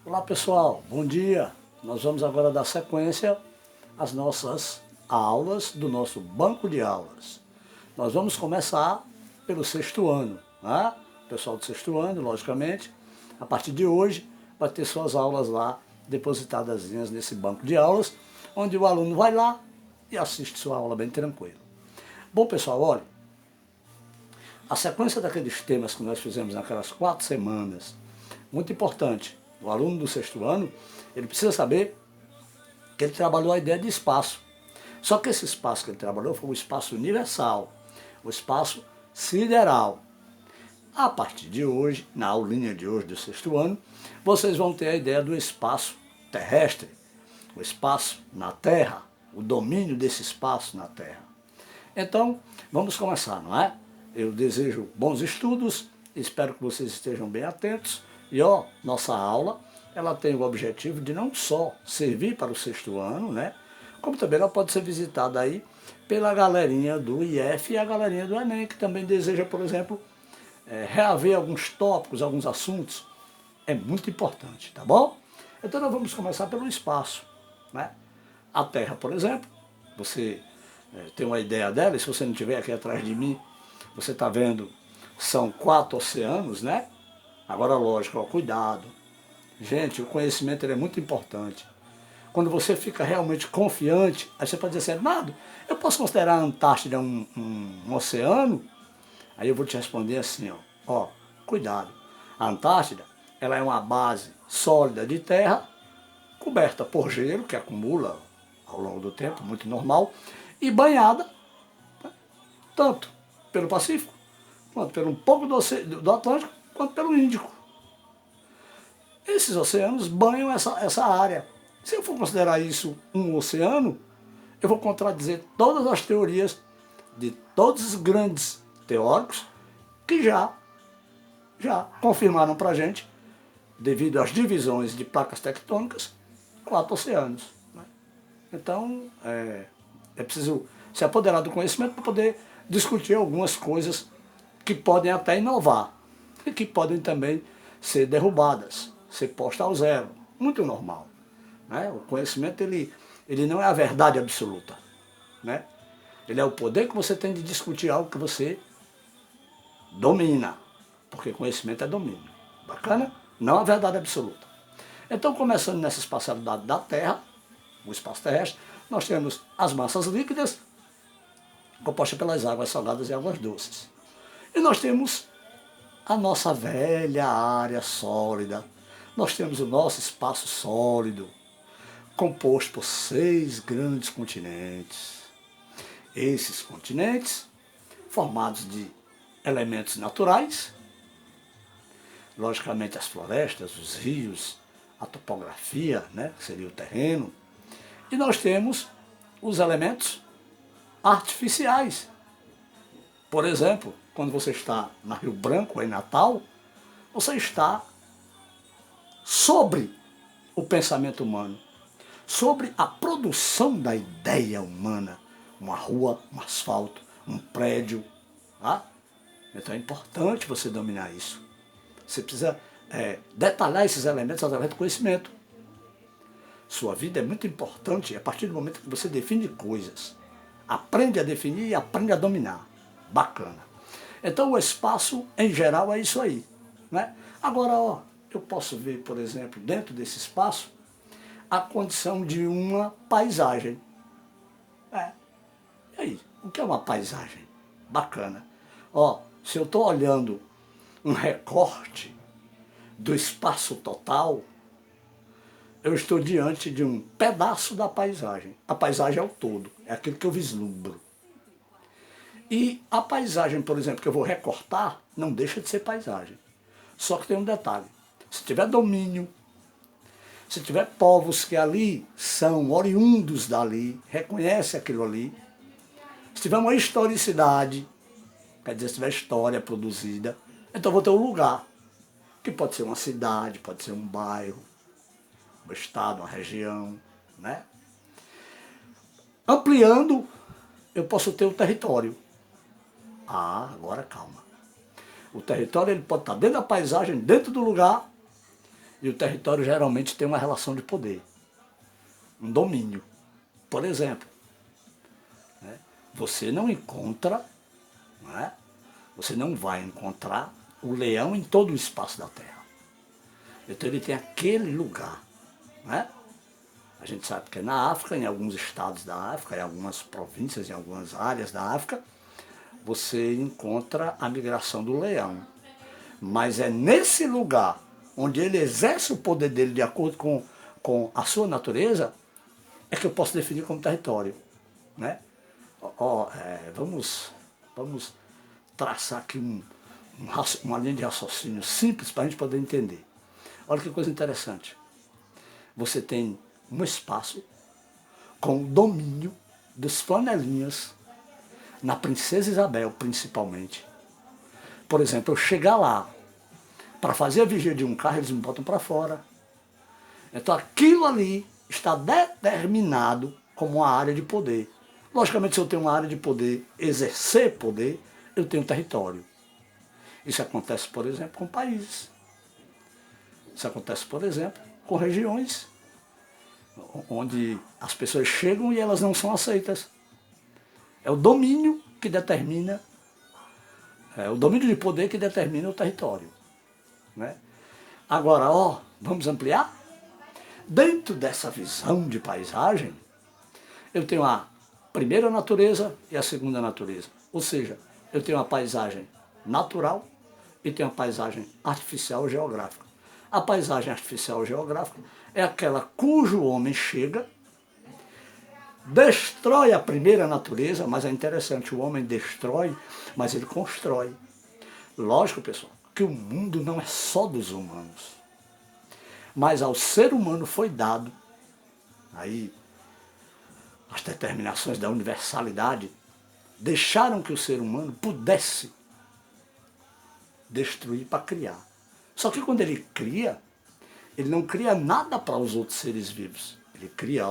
Olá pessoal, bom dia! Nós vamos agora dar sequência às nossas aulas do nosso banco de aulas. Nós vamos começar pelo sexto ano, né? O pessoal do sexto ano, logicamente, a partir de hoje vai ter suas aulas lá depositadas nesse banco de aulas, onde o aluno vai lá e assiste sua aula bem tranquilo. Bom pessoal, olha, a sequência daqueles temas que nós fizemos naquelas 4 semanas, muito importante. O aluno do sexto ano, ele precisa saber que ele trabalhou a ideia de espaço. Só que esse espaço que ele trabalhou foi o espaço universal, o espaço sideral. A partir de hoje, na aulinha de hoje do sexto ano, vocês vão ter a ideia do espaço terrestre, o espaço na Terra, o domínio desse espaço na Terra. Então, vamos começar, não é? Eu desejo bons estudos, espero que vocês estejam bem atentos. E nossa aula, ela tem o objetivo de não só servir para o sexto ano, né? Como também ela pode ser visitada aí pela galerinha do IF e a galerinha do Enem, que também deseja, por exemplo, reaver alguns tópicos, alguns assuntos. É muito importante, tá bom? Então nós vamos começar pelo espaço, né? A Terra, por exemplo, você tem uma ideia dela, e se você não estiver aqui atrás de mim, você está vendo, são 4 oceanos, né? Agora, lógico, cuidado. Gente, o conhecimento ele é muito importante. Quando você fica realmente confiante, aí você pode dizer assim, Nado, eu posso considerar a Antártida um oceano? Aí eu vou te responder assim, cuidado. A Antártida, ela é uma base sólida de terra, coberta por gelo, que acumula ao longo do tempo, muito normal, e banhada, né, tanto pelo Pacífico, quanto pelo um pouco do Atlântico, quanto pelo Índico. Esses oceanos banham essa área. Se eu for considerar isso um oceano, eu vou contradizer todas as teorias de todos os grandes teóricos que já confirmaram para a gente, devido às divisões de placas tectônicas, 4 oceanos. Né? Então, é preciso se apoderar do conhecimento para poder discutir algumas coisas que podem até inovar e que podem também ser derrubadas, ser postas ao zero. Muito normal. Né? O conhecimento ele não é a verdade absoluta. Né? Ele é o poder que você tem de discutir algo que você domina. Porque conhecimento é domínio. Bacana? Não a verdade absoluta. Então, começando nessa espacialidade da Terra, o espaço terrestre, nós temos as massas líquidas, compostas pelas águas salgadas e águas doces. E nós temos a nossa velha área sólida. Nós temos o nosso espaço sólido, composto por 6 grandes continentes. Esses continentes, formados de elementos naturais, logicamente as florestas, os rios, a topografia, né, que seria o terreno. E nós temos os elementos artificiais. Por exemplo, quando você está na Rio Branco, em Natal, você está sobre o pensamento humano, sobre a produção da ideia humana. Uma rua, um asfalto, um prédio. Tá? Então é importante você dominar isso. Você precisa detalhar esses elementos através do conhecimento. Sua vida é muito importante a partir do momento que você define coisas. Aprende a definir e aprende a dominar. Bacana. Então o espaço, em geral, é isso aí. Né? Agora, eu posso ver, por exemplo, dentro desse espaço, a condição de uma paisagem. E aí, o que é uma paisagem? Bacana. Se eu estou olhando um recorte do espaço total, eu estou diante de um pedaço da paisagem. A paisagem é o todo, é aquilo que eu vislumbro. E a paisagem, por exemplo, que eu vou recortar, não deixa de ser paisagem. Só que tem um detalhe. Se tiver domínio, se tiver povos que ali são oriundos dali, reconhece aquilo ali, se tiver uma historicidade, quer dizer, se tiver história produzida, então eu vou ter um lugar, que pode ser uma cidade, pode ser um bairro, um estado, uma região, né? Ampliando, eu posso ter o território. Agora calma. O território ele pode estar dentro da paisagem, dentro do lugar, E o território geralmente tem uma relação de poder, um domínio. Por exemplo, né, você não encontra, né, você não vai encontrar o leão em todo o espaço da Terra. Então ele tem aquele lugar. Né? A gente sabe que é na África, em alguns estados da África, em algumas províncias, em algumas áreas da África, você encontra a migração do leão. Mas é nesse lugar onde ele exerce o poder dele de acordo com a sua natureza, é que eu posso definir como território. Né? Vamos traçar aqui uma linha de raciocínio simples para a gente poder entender. Olha que coisa interessante. Você tem um espaço com o domínio dos flanelinhas, na Princesa Isabel principalmente. Por exemplo, eu chegar lá para fazer a vigia de um carro, eles me botam para fora. Então aquilo ali está determinado como uma área de poder. Logicamente, se eu tenho uma área de poder, exercer poder, eu tenho território. Isso acontece, por exemplo, com países. Isso acontece, por exemplo, com regiões onde as pessoas chegam e elas não são aceitas. É o domínio que determina, é o domínio de poder que determina o território. Né? Agora, vamos ampliar? Dentro dessa visão de paisagem, eu tenho a primeira natureza e a segunda natureza. Ou seja, eu tenho a paisagem natural e tenho a paisagem artificial geográfica. A paisagem artificial geográfica é aquela cujo homem chega, destrói a primeira natureza, mas é interessante, o homem destrói, mas ele constrói. Lógico, pessoal, que o mundo não é só dos humanos, mas ao ser humano foi dado, aí as determinações da universalidade deixaram que o ser humano pudesse destruir para criar. Só que quando ele cria, ele não cria nada para os outros seres vivos. Ele cria,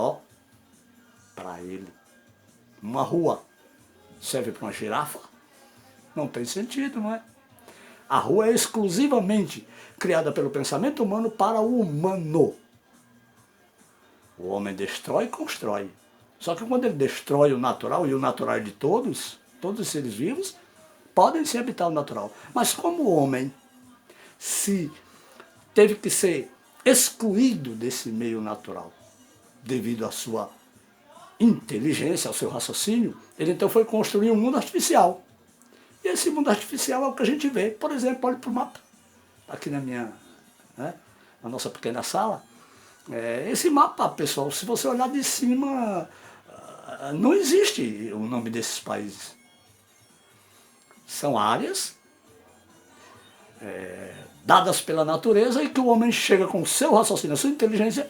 para ele. Uma rua serve para uma girafa? Não tem sentido, não é? A rua é exclusivamente criada pelo pensamento humano para o humano. O homem destrói e constrói. Só que quando ele destrói o natural, e o natural é de todos os seres vivos, podem se habitar o natural. Mas como o homem se teve que ser excluído desse meio natural, devido à sua inteligência, ao seu raciocínio, ele então foi construir um mundo artificial. E esse mundo artificial é o que a gente vê. Por exemplo, olhe para o mapa, aqui na nossa pequena sala. Esse mapa, pessoal, se você olhar de cima, não existe o nome desses países. São áreas dadas pela natureza e que o homem chega com o seu raciocínio, a sua inteligência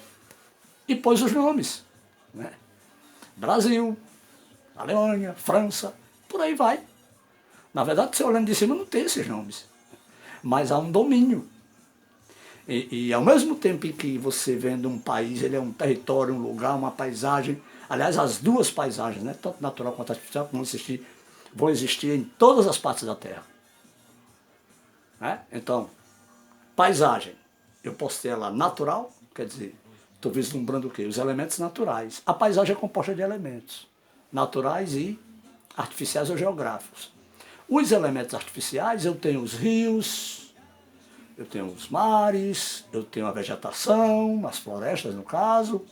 e pôs os nomes. Né? Brasil, Alemanha, França, por aí vai. Na verdade, você olhando de cima não tem esses nomes, mas há um domínio. E ao mesmo tempo em que você vendo um país, ele é um território, um lugar, uma paisagem, aliás, as duas paisagens, né, tanto natural quanto artificial, vão existir em todas as partes da Terra. Né? Então, paisagem, eu posso ter ela natural, quer dizer, estou vislumbrando o quê? Os elementos naturais. A paisagem é composta de elementos naturais e artificiais ou geográficos. Os elementos artificiais, eu tenho os rios, eu tenho os mares, eu tenho a vegetação, as florestas no caso,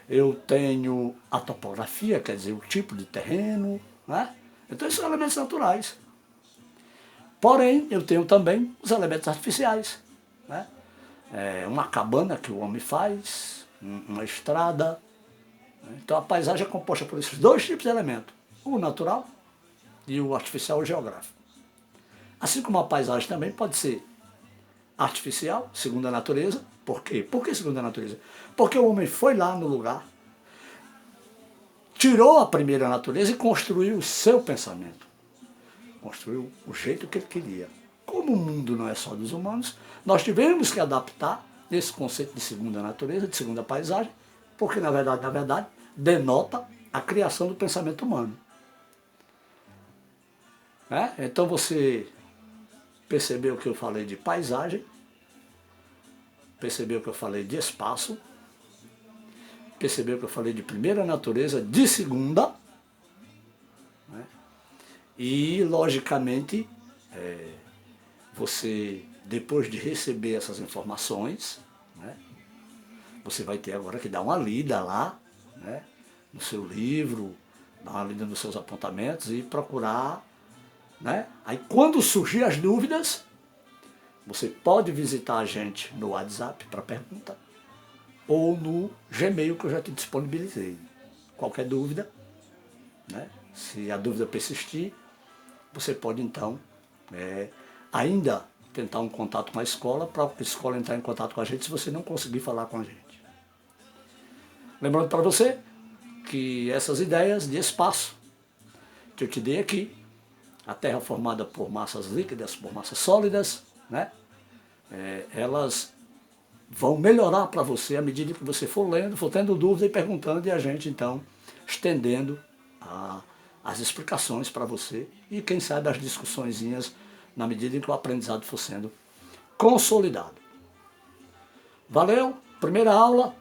eu tenho a topografia, quer dizer, o tipo de terreno, né? Então esses são elementos naturais. Porém, eu tenho também os elementos artificiais, né? Uma cabana que o homem faz, uma estrada. Então a paisagem é composta por esses dois tipos de elementos, o natural e o artificial ou geográfico. Assim como a paisagem também pode ser artificial, segundo a natureza. Por quê? Por que segundo a natureza? Porque o homem foi lá no lugar, tirou a primeira natureza e construiu o seu pensamento. Construiu o jeito que ele queria. Como o mundo não é só dos humanos, nós tivemos que adaptar esse conceito de segunda natureza, de segunda paisagem, porque na verdade, denota a criação do pensamento humano. Então você percebeu que eu falei de paisagem, percebeu que eu falei de espaço, percebeu que eu falei de primeira natureza, de segunda, né? E, logicamente, você, depois de receber essas informações, né, você vai ter agora que dar uma lida lá, né, no seu livro, dar uma lida nos seus apontamentos e procurar, né? Aí quando surgir as dúvidas, você pode visitar a gente no WhatsApp para pergunta ou no Gmail que eu já te disponibilizei. Qualquer dúvida, né? Se a dúvida persistir, você pode então ainda tentar um contato com a escola para a escola entrar em contato com a gente se você não conseguir falar com a gente. Lembrando para você que essas ideias de espaço que eu te dei aqui, a Terra formada por massas líquidas, por massas sólidas, né? Elas vão melhorar para você à medida que você for lendo, for tendo dúvida e perguntando, e a gente então estendendo as explicações para você e quem sabe as discussõezinhas na medida em que o aprendizado for sendo consolidado. Valeu? Primeira aula,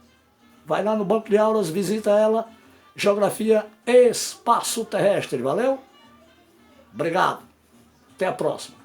vai lá no banco de aulas, visita ela, Geografia Espaço Terrestre, valeu? Obrigado, até a próxima.